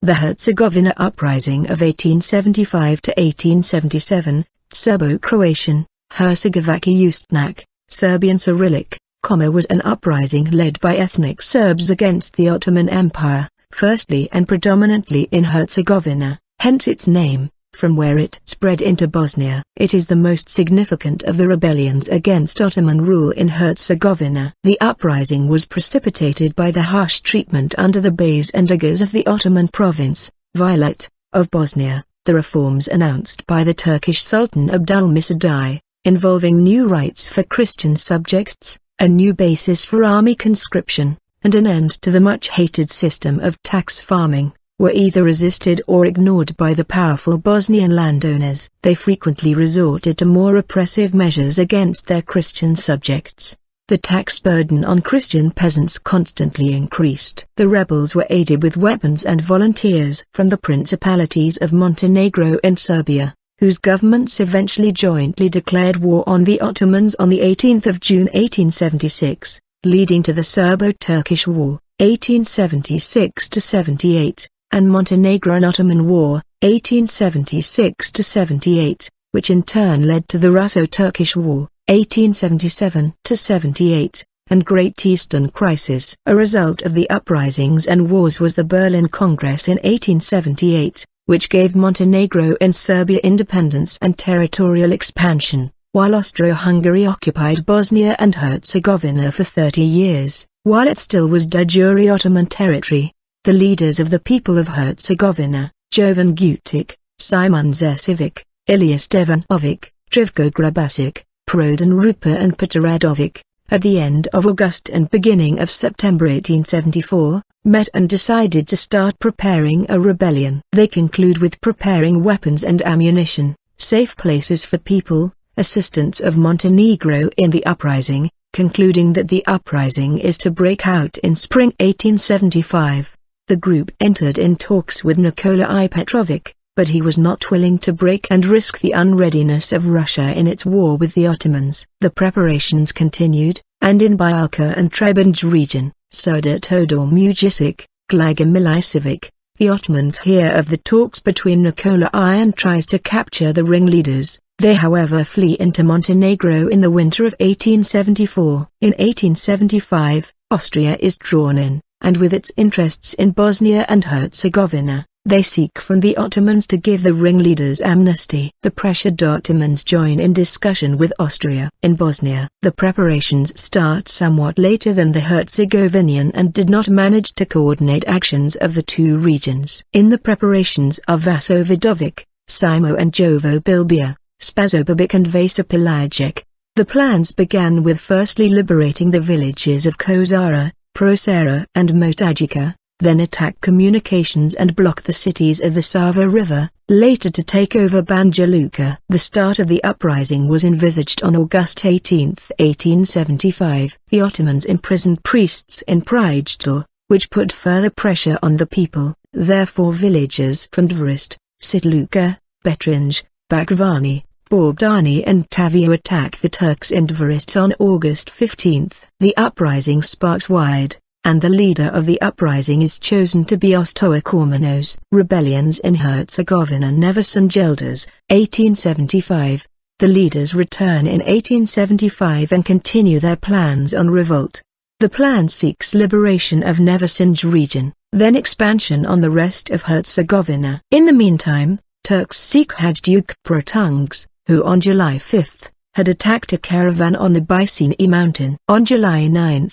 The Herzegovina Uprising of 1875 to 1877, Serbo-Croatian, Hercegovački ustanak, Serbian Cyrillic, was an uprising led by ethnic Serbs against the Ottoman Empire, firstly and predominantly in Herzegovina, hence its name, from where it spread into Bosnia. It is the most significant of the rebellions against Ottoman rule in Herzegovina. The uprising was precipitated by the harsh treatment under the beys and aghas of the Ottoman province, vilayet, of Bosnia, the reforms announced by the Turkish Sultan Abdülmecid I, involving new rights for Christian subjects, a new basis for army conscription, and an end to the much-hated system of tax farming, were either resisted or ignored by the powerful Bosnian landowners. They frequently resorted to more repressive measures against their Christian subjects. The tax burden on Christian peasants constantly increased. The rebels were aided with weapons and volunteers from the principalities of Montenegro and Serbia, whose governments eventually jointly declared war on the Ottomans on the 18th of June 1876, leading to the Serbo-Turkish War, 1876–78, and Montenegro-Ottoman War, 1876–78, which in turn led to the Russo-Turkish War, 1877–78, and Great Eastern Crisis. A result of the uprisings and wars was the Berlin Congress in 1878, which gave Montenegro and Serbia independence and territorial expansion, while Austro-Hungary occupied Bosnia and Herzegovina for 30 years, while it still was de jure Ottoman territory. The leaders of the people of Herzegovina, Jovan Gutic, Simon Zesivic, Ilija Stevanovic, Trivko Grabasic, Prodan Rupa and Petar Radovic, at the end of August and beginning of September 1874, met and decided to start preparing a rebellion. They conclude with preparing weapons and ammunition, safe places for people, assistance of Montenegro in the uprising, concluding that the uprising is to break out in spring 1875. The group entered in talks with Nikola I. Petrovic, but he was not willing to break and risk the unreadiness of Russia in its war with the Ottomans. The preparations continued, and in Bialka and Trebinj region, Suda Todor Mujisic, Glaga Milicevic, the Ottomans hear of the talks between Nikola I and tries to capture the ringleaders. They however flee into Montenegro in the winter of 1874. In 1875, Austria is drawn in, and with its interests in Bosnia and Herzegovina, they seek from the Ottomans to give the ringleaders amnesty. The pressured Ottomans join in discussion with Austria. In Bosnia, the preparations start somewhat later than the Herzegovinian and did not manage to coordinate actions of the two regions. In the preparations of Vaso Vidovic, Simo and Jovo Bilbia, Spazobabic and Vasa Pelagic, the plans began with firstly liberating the villages of Kozara, Prosera and Motajica, then attack communications and block the cities of the Sava River, later to take over Banja Luka. The start of the uprising was envisaged on August 18, 1875. The Ottomans imprisoned priests in Prijedor, which put further pressure on the people. Therefore villagers from Dvorist, Sitluka, Petrinj, Bakvani, Bogdani and Tavio attack the Turks in Dvorist on August 15. The uprising sparks wide, and the leader of the uprising is chosen to be Ostoa Kormanos. Rebellions in Herzegovina Nevesin Geldas, 1875. The leaders return in 1875 and continue their plans on revolt. The plan seeks liberation of Nevesinj region, then expansion on the rest of Herzegovina. In the meantime, Turks seek Hajduke Protungs, who on July 5, had attacked a caravan on the Bysini mountain. On July 9,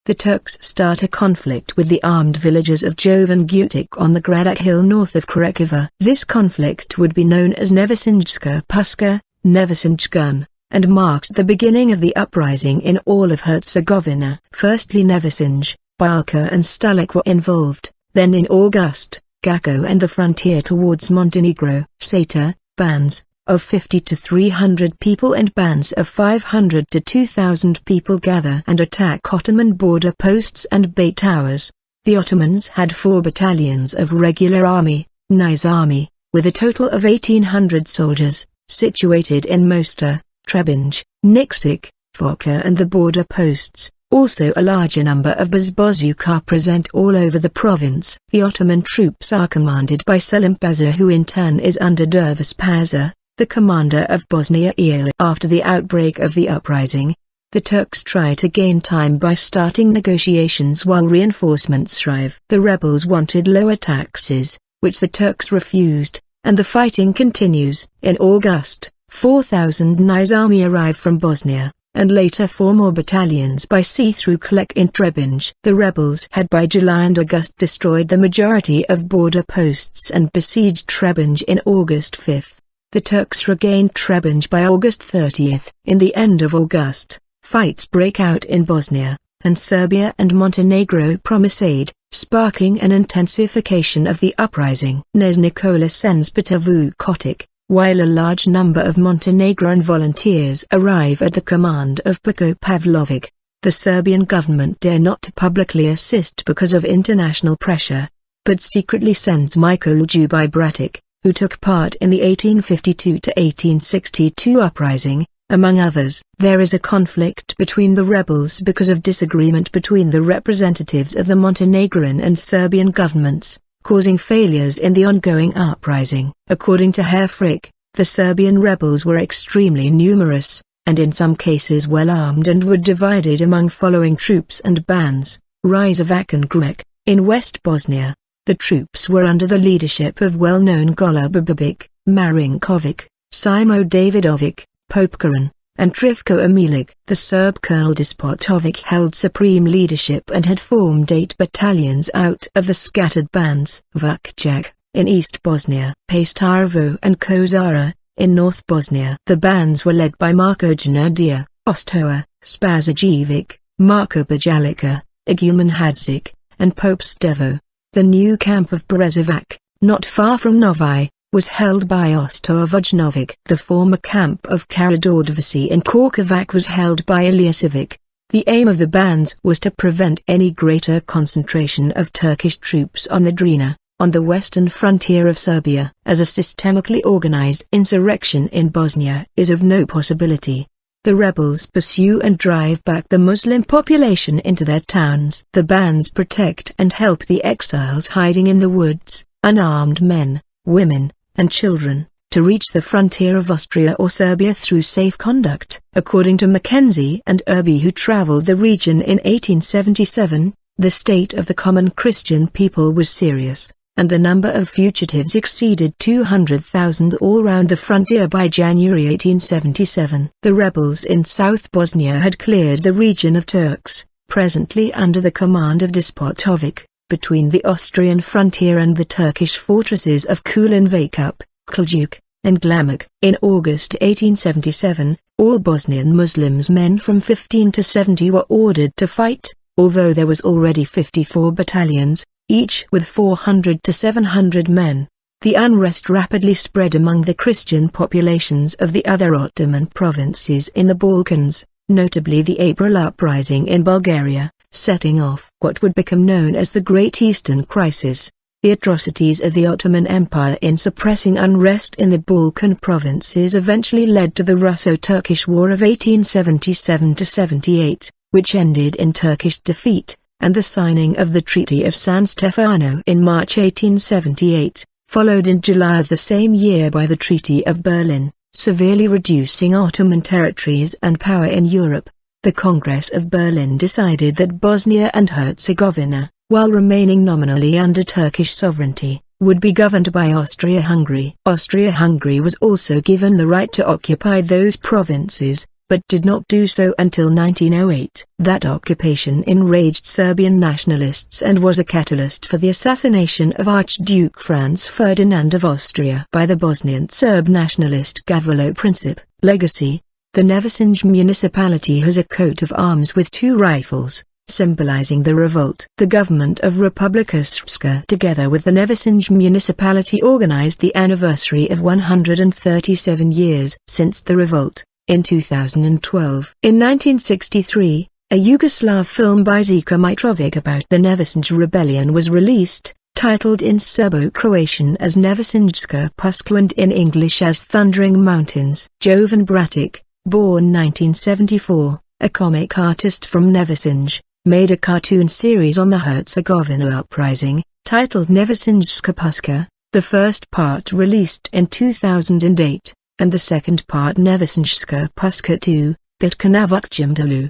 the Turks start a conflict with the armed villagers of Jovan Gutic on the Gradak hill north of Krakova. This conflict would be known as Nevesinjska Puska, Nevesinjgun, and marked the beginning of the uprising in all of Herzegovina. Firstly Nevesinj, Bialka and Stalik were involved, then in August, Gako and the frontier towards Montenegro. Sata, bands of 50 to 300 people and bands of 500 to 2,000 people gather and attack Ottoman border posts and bay towers. The Ottomans had 4 battalions of regular army, Nizami, with a total of 1,800 soldiers, situated in Mostar, Trebinj, Nikšić, Foča and the border posts, Also a larger number of beys are present all over the province. The Ottoman troops are commanded by Selim Pasha, who in turn is under Dervish Pasha, the commander of Bosnia. After the outbreak of the uprising, the Turks try to gain time by starting negotiations while reinforcements arrive. The rebels wanted lower taxes, which the Turks refused, and the fighting continues. In August, 4,000 Nizami arrive from Bosnia, and later 4 more battalions by sea through Klek in Trebinje. The rebels had by July and August destroyed the majority of border posts and besieged Trebinje in August 5. The Turks regained Trebinje by August 30. In the end of August, fights break out in Bosnia, and Serbia and Montenegro promise aid, sparking an intensification of the uprising. Knez Nikola sends Petar Vukotic, while a large number of Montenegrin volunteers arrive at the command of Peko Pavlovic. The Serbian government dare not to publicly assist because of international pressure, but secretly sends Mikola Ljubić Bratic, who took part in the 1852–1862 uprising. Among others, there is a conflict between the rebels because of disagreement between the representatives of the Montenegrin and Serbian governments, causing failures in the ongoing uprising. According to Herr Frick, the Serbian rebels were extremely numerous, and in some cases well armed, and were divided among following troops and bands: Rizovac and Gruec. In West Bosnia, the troops were under the leadership of well-known Goluba Babic, Marinkovic, Simo Davidovic, Popkaran, and Trifko Emilic. The Serb Colonel Despotovic held supreme leadership and had formed 8 battalions out of the scattered bands. Vukovac, in East Bosnia, Pastarovo and Kozara, in North Bosnia. The bands were led by Marko Janadia, Ostoa, Spasajevic, Marko Bajalica, Iguman Hadzik, and Pope Stevo. The new camp of Brezovac, not far from Novi, was held by Ostoa Vujnovic. The former camp of Karadordovci in Korkovac was held by Iliasovic. The aim of the bands was to prevent any greater concentration of Turkish troops on the Drina, on the western frontier of Serbia, as a systemically organized insurrection in Bosnia is of no possibility. The rebels pursue and drive back the Muslim population into their towns. The bands protect and help the exiles hiding in the woods, unarmed men, women, and children, to reach the frontier of Austria or Serbia through safe conduct. According to Mackenzie and Irby, who traveled the region in 1877, the state of the common Christian people was serious, and the number of fugitives exceeded 200,000 all round the frontier by January 1877. The rebels in South Bosnia had cleared the region of Turks, presently under the command of Despotovic, between the Austrian frontier and the Turkish fortresses of Kulin Vakup, Kljuk, and Glamak. In August 1877, all Bosnian Muslims men from 15 to 70 were ordered to fight, although there was already 54 battalions, each with 400 to 700 men. The unrest rapidly spread among the Christian populations of the other Ottoman provinces in the Balkans, notably the April Uprising in Bulgaria, setting off what would become known as the Great Eastern Crisis. The atrocities of the Ottoman Empire in suppressing unrest in the Balkan provinces eventually led to the Russo-Turkish War of 1877–78, which ended in Turkish defeat, and the signing of the Treaty of San Stefano in March 1878, followed in July of the same year by the Treaty of Berlin, severely reducing Ottoman territories and power in Europe. The Congress of Berlin decided that Bosnia and Herzegovina, while remaining nominally under Turkish sovereignty, would be governed by Austria-Hungary. Austria-Hungary was also given the right to occupy those provinces, but did not do so until 1908. That occupation enraged Serbian nationalists and was a catalyst for the assassination of Archduke Franz Ferdinand of Austria by the Bosnian Serb nationalist Gavrilo Princip. Legacy: the Nevesinj municipality has a coat of arms with 2 rifles, symbolizing the revolt. The government of Republika Srpska together with the Nevesinj municipality organized the anniversary of 137 years since the revolt, in 2012. In 1963, a Yugoslav film by Zika Mitrovic about the Nevesinj rebellion was released, titled in Serbo-Croatian as Nevesinjska Puška and in English as Thundering Mountains. Jovan Bratic, born 1974, a comic artist from Nevesinj, made a cartoon series on the Herzegovina Uprising, titled Nevesinjska Puška, the first part released in 2008, and the second part Nevesinjska Puška 2, Bitka na Vukjim Dolu.